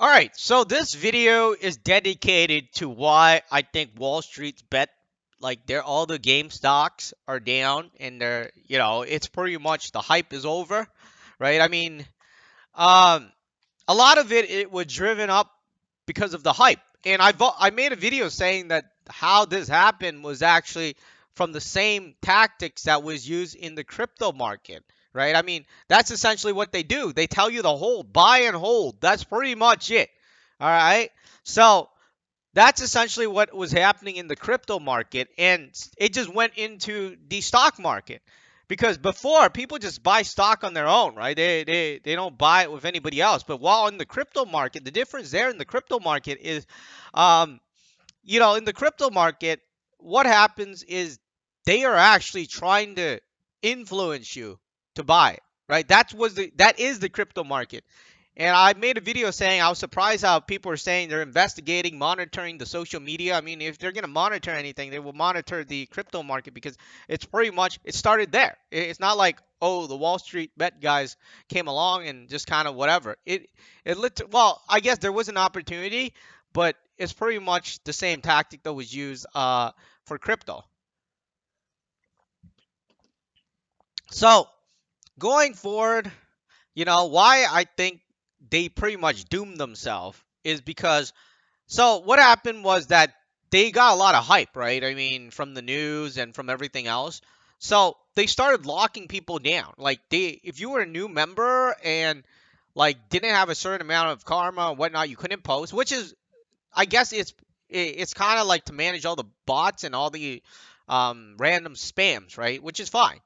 All right, so this video is dedicated to why I think Wall Street's bet, like they're all the game stocks are down, and it's pretty much the hype is over, right? I mean, um, a lot of it was driven up because of the hype, and I made a video saying that how this happened was actually from the same tactics that was used in the crypto market, right? I mean, that's essentially what they do. They tell you to hold, buy and hold. That's pretty much it. All right. So that's essentially what was happening in the crypto market, and it just went into the stock market. Because before, people just buy stock on their own, right? They don't buy it with anybody else. But while in the crypto market, the difference there in the crypto market is, um, in the crypto market, what happens is they are actually trying to influence you to buy it, right? That is the crypto market. And I made a video saying I was surprised how people are saying they're investigating, monitoring the social media. I mean, if they're going to monitor anything, they will monitor the crypto market because it's pretty much it started there. It's not like, oh, the Wall Street bet guys came along and just kind of whatever. Well, I guess there was an opportunity, but it's pretty much the same tactic that was used for crypto. So going forward, why I think they pretty much doomed themselves is because so what happened was that they got a lot of hype, right? I mean, from the news and from everything else. So they started locking people down. Like if you were a new member and like didn't have a certain amount of karma and whatnot, you couldn't post, which is, I guess it's kind of like to manage all the bots and all the random spams, right? Which is fine.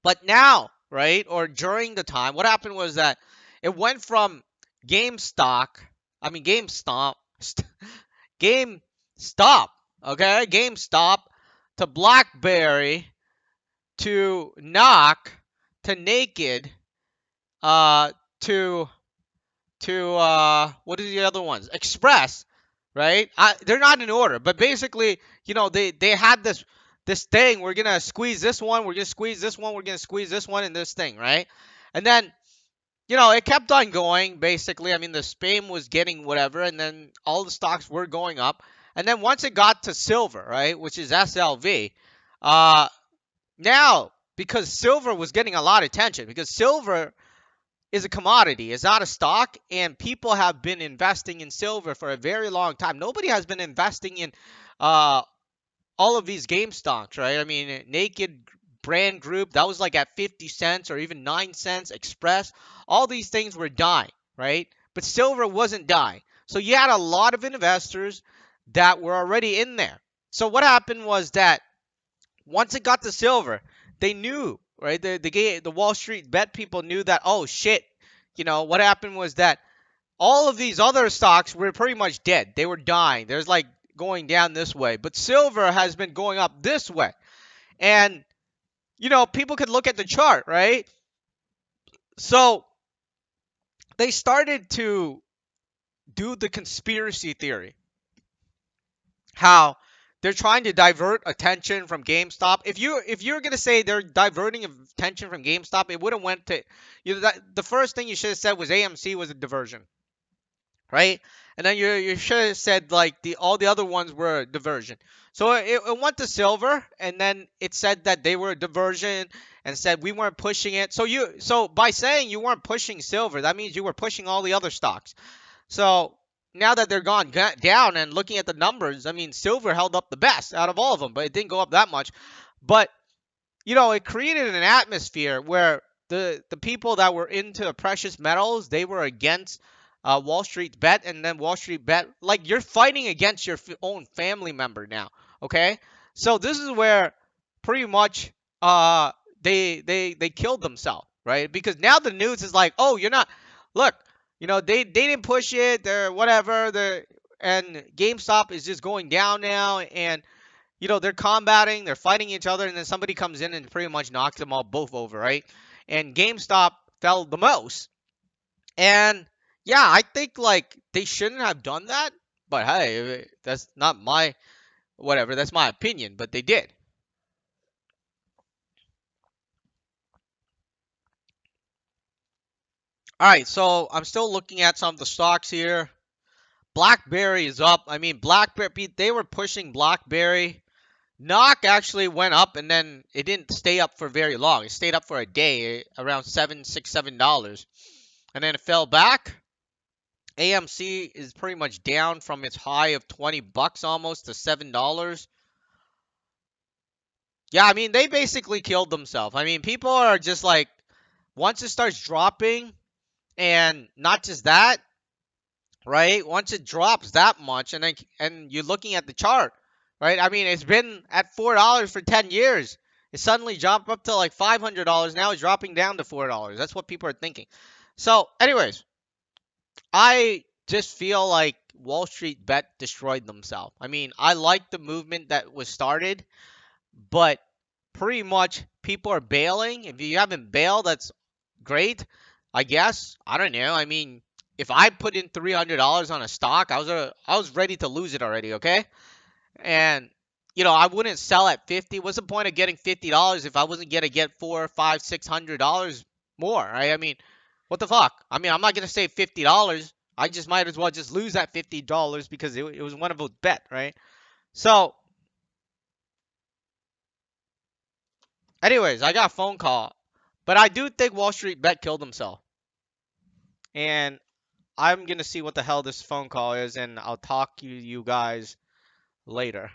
But now, right, or during the time, what happened was that it went from GameStop, I mean GameStop, okay, GameStop to BlackBerry to Knock to Naked uh to what are the other ones? Express, right? They're not in order, but basically, they had this thing. We're gonna squeeze this one. We're gonna squeeze this one. We're gonna squeeze this one and this thing, right? And then it kept on going. Basically, I mean, the spam was getting whatever, and then all the stocks were going up. And then once it got to silver, right, which is SLV, uh, now because silver was getting a lot of attention because silver is a commodity. It's not a stock, and people have been investing in silver for a very long time. Nobody has been investing in uh, all of these game stocks, right? I mean, Naked Brand Group, that was like at 50 cents or even 9 cents. Express, all these things were dying, right? But silver wasn't dying. So you had a lot of investors that were already in there. So what happened was that once it got to silver, they knew, right? The Wall Street bet people knew that, oh shit, what happened was that all of these other stocks were pretty much dead. They were dying. There's like going down this way, but silver has been going up this way. And people could look at the chart, right? So they started to do the conspiracy theory, how they're trying to divert attention from GameStop. If you're gonna say they're diverting attention from GameStop, it would have went to the first thing you should have said was AMC was a diversion, right? And then you should have said like the all the other ones were a diversion. So it went to silver, and then it said that they were a diversion, and said we weren't pushing it. So by saying you weren't pushing silver, that means you were pushing all the other stocks. So now that they're gone down and looking at the numbers, I mean, silver held up the best out of all of them, but it didn't go up that much. But it created an atmosphere where the people that were into precious metals, they were against Wall Street bet, and then Wall Street bet, like you're fighting against your own family member now. Okay, so this is where pretty much uh they killed themselves, right? Because now the news is like, oh, you're not. Look, they didn't push it. They're whatever. And GameStop is just going down now, and they're combating, they're fighting each other, and then somebody comes in and pretty much knocks them all both over, right? And GameStop fell the most. And yeah, I think like they shouldn't have done that, but hey, that's not my whatever, that's my opinion, but they did. All right, so I'm still looking at some of the stocks here. BlackBerry is up. I mean, BlackBerry, they were pushing BlackBerry. Knock actually went up, and then it didn't stay up for very long. It stayed up for a day, around $7, $6, $7, and then it fell back. AMC is pretty much down from its high of 20 bucks almost to $7. Yeah, I mean, they basically killed themselves. I mean, people are just like, once it starts dropping, and not just that, right? Once it drops that much, and you're looking at the chart, right? I mean, it's been at $4 for 10 years. It suddenly jumped up to like $500. Now it's dropping down to $4. That's what people are thinking. So, anyways, I just feel like Wall Street Bet destroyed themselves. I mean, I like the movement that was started, but pretty much people are bailing. If you haven't bailed, that's great, I guess. I don't know. I mean, if I put in $300 on a stock, I was ready to lose it already. Okay, and I wouldn't sell at 50. What's the point of getting $50 if I wasn't gonna get four, five, $600 more? Right? I mean, what the fuck? I mean, I'm not gonna save $50. I just might as well just lose that $50 because it was one of a bet, right? So, anyways, I got a phone call, but I do think Wall Street Bet killed himself, and I'm gonna see what the hell this phone call is, and I'll talk to you guys later.